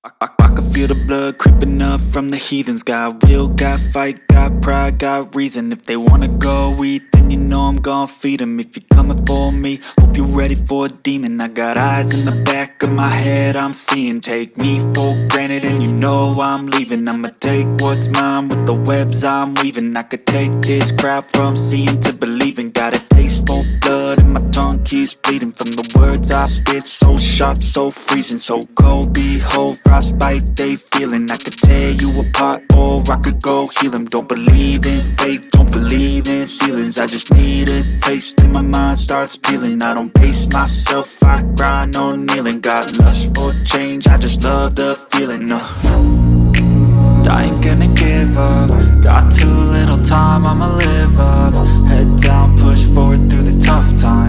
I can feel the blood creeping up from the heathens. Got will, got fight, got pride, got reason. If they wanna go eat, then you know I'm gon' feed them. If you're coming for me, hope you're ready for a demon. I got eyes in the back of my head, I'm seeing. Take me for granted and you know I'm leaving. I'ma take what's mine with the webs I'm weaving. I could take this crowd from seeing to believing. Got a taste for blood and my tongue keeps bleeding from the words I spit. So sharp, so freezing, so cold. Behold, frostbite they feeling. I could tear you apart or I could go heal them. Don't believe in fate, don't believe in ceilings. I just need a taste and my mind starts peeling. I don't pace myself, I grind on kneeling. Got lust for change, I just love the feeling. I ain't gonna give up. Got too little time, I'ma live up. Head down, push forward through the tough times.